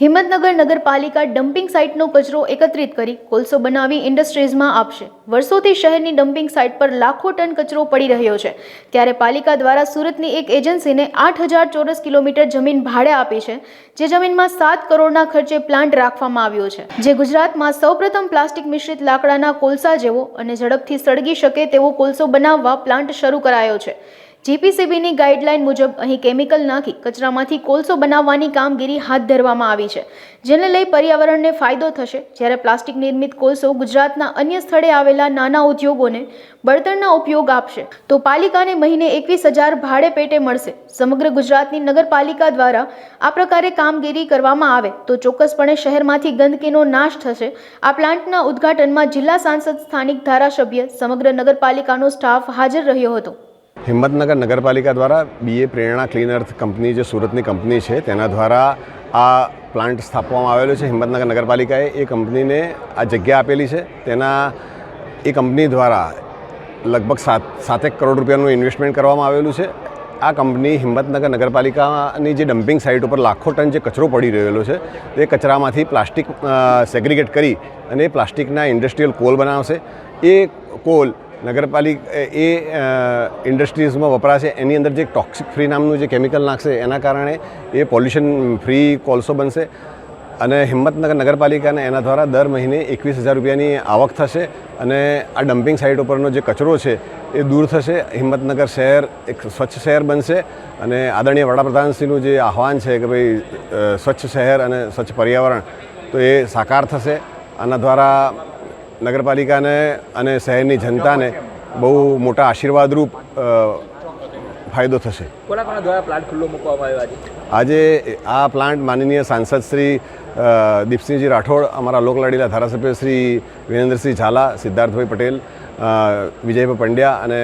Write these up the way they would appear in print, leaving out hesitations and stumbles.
હિંમતનગર નગરપાલિકા ડમ્પિંગ સાઇટનો કચરો એકત્રિત કરી કોલસો બનાવી ઇન્ડસ્ટ્રીઝમાં આપશે। વર્ષોથી શહેરની ડમ્પિંગ સાઇટ પર લાખો ટન કચરો પડી રહ્યો છે, ત્યારે પાલિકા દ્વારા સુરતની એક એજન્સીને 8000 ચોરસ કિલોમીટર જમીન ભાડે આપી છે, જે જમીનમાં 7 કરોડના ખર્ચે પ્લાન્ટ રાખવામાં આવ્યો છે, જે ગુજરાતમાં સૌપ્રથમ પ્લાસ્ટિક મિશ્રિત લાકડાના કોલસા જેવો અને ઝડપથી સળગી શકે તેવો કોલસો બનાવવા પ્લાન્ટ શરૂ કરાયો છે। જીપીસીબીની ગાઈડલાઈન મુજબ અહીં કેમિકલ નાખી કચરામાંથી કોલસો બનાવવાની કામગીરી હાથ ધરવામાં આવી છે, જેને લઈ પર્યાવરણને ફાયદો થશે। જ્યારે પ્લાસ્ટિક નિર્મિત કોલસો ગુજરાતના અન્ય સ્થળે આવેલા નાના ઉદ્યોગોને બળતણના ઉપયોગ આપશે, તો પાલિકાને મહિને 21000 ભાડે પેટે મળશે। સમગ્ર ગુજરાતની નગરપાલિકા દ્વારા આ પ્રકારે કામગીરી કરવામાં આવે તો ચોક્કસપણે શહેરમાંથી ગંદકીનો નાશ થશે। આ પ્લાન્ટના ઉદ્ઘાટનમાં જિલ્લા સાંસદ, સ્થાનિક ધારાસભ્ય, સમગ્ર નગરપાલિકાનો સ્ટાફ હાજર રહ્યો હતો। હિંમતનગર નગરપાલિકા દ્વારા BA પ્રેરણા ક્લીન અર્થ કંપની, જે સુરતની કંપની છે, તેના દ્વારા આ પ્લાન્ટ સ્થાપવામાં આવેલો છે। હિંમતનગર નગરપાલિકાએ એ કંપનીને આ જગ્યા આપેલી છે। એ કંપની દ્વારા લગભગ 7 કરોડ રૂપિયાનું ઇન્વેસ્ટમેન્ટ કરવામાં આવેલું છે। આ કંપની હિંમતનગર નગરપાલિકાની જે ડમ્પિંગ સાઇટ ઉપર લાખો ટન જે કચરો પડી રહેલો છે, તે કચરામાંથી પ્લાસ્ટિક સેગ્રીગેટ કરી અને એ પ્લાસ્ટિકના ઇન્ડસ્ટ્રીયલ કોલ બનાવશે। એ કોલ ઇન્ડસ્ટ્રીઝમાં વપરાશે। એની અંદર જે ટોક્સિક ફ્રી નામનું જે કેમિકલ નાખશે, એના કારણે એ પોલ્યુશન ફ્રી કોલસો બનશે અને હિંમતનગર નગરપાલિકાને એના દ્વારા દર મહિને 21000 રૂપિયાની આવક થશે અને આ ડમ્પિંગ સાઇટ ઉપરનો જે કચરો છે એ દૂર થશે। હિંમતનગર શહેર એક સ્વચ્છ શહેર બનશે અને આદરણીય વડાપ્રધાનશ્રીનું જે આહવાન છે કે ભાઈ સ્વચ્છ શહેર અને સ્વચ્છ પર્યાવરણ, તો એ સાકાર થશે। આના દ્વારા નગરપાલિકાને અને શહેરની જનતાને બહુ મોટા આશીર્વાદરૂપ ફાયદો થશે। કોના દ્વારા પ્લાન્ટ ખુલ્લો મૂકવામાં આવ્યો? આજે આ પ્લાન્ટ માનનીય સાંસદ શ્રી દીપસિંહજી રાઠોડ, અમારા લોકલાડીલા ધારાસભ્ય શ્રી વિરેન્દ્રસિંહ ઝાલા, સિદ્ધાર્થભાઈ પટેલ, વિજયભાઈ પંડ્યા અને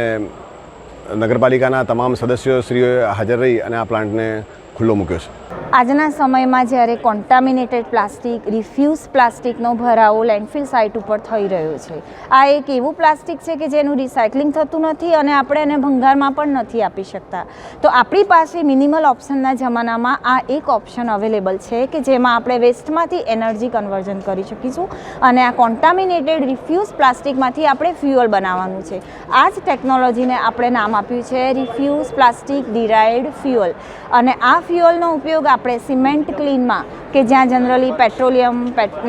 નગરપાલિકાના તમામ સદસ્યોશ્રીઓએ હાજર રહી અને આ પ્લાન્ટને ખુલ્લો મૂક્યો છે। આજના સમયમાં જ્યારે કોન્ટામિનેટેડ પ્લાસ્ટિક, રિફ્યુઝ પ્લાસ્ટિકનો ભરાવો લેન્ડફિલ સાઇટ ઉપર થઈ રહ્યો છે, આ એક એવું પ્લાસ્ટિક છે કે જેનું રિસાયકલિંગ થતું નથી અને આપણે એને ભંગારમાં પણ નથી આપી શકતા। તો આપણી પાસે મિનિમલ ઓપ્શનના જમાનામાં આ એક ઓપ્શન અવેલેબલ છે કે જેમાં આપણે વેસ્ટમાંથી એનર્જી કન્વર્ઝન કરી શકીશું અને આ કોન્ટામિનેટેડ રિફ્યુઝ પ્લાસ્ટિકમાંથી આપણે ફ્યુઅલ બનાવવાનું છે। આ જ ટેકનોલોજીને આપણે નામ આપ્યું છે રિફ્યુઝ પ્લાસ્ટિક ડિરાઇવ્ડ ફ્યુઅલ અને આ ફ્યુઅલનો ઉપયોગ આપણે સિમેન્ટ ક્લીનમાં, કે જ્યાં generally petroleum,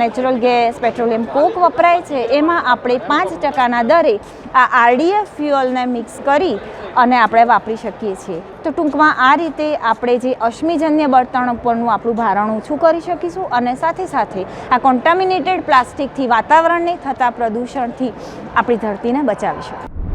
natural gas, petroleum coke વપરાય છે, એમાં આપણે 5% દરે આ RDF ફ્યુઅલને મિક્સ કરી અને આપણે વાપરી શકીએ છીએ। તો ટૂંકમાં આ રીતે આપણે જે અશ્મિજન્ય બળતણ ઉપરનું આપણું ભારણ ઓછું કરી શકીશું અને સાથે સાથે આ કોન્ટામિનેટેડ પ્લાસ્ટિકથી વાતાવરણને થતા પ્રદૂષણથી આપણી ધરતીને બચાવી શકીશું।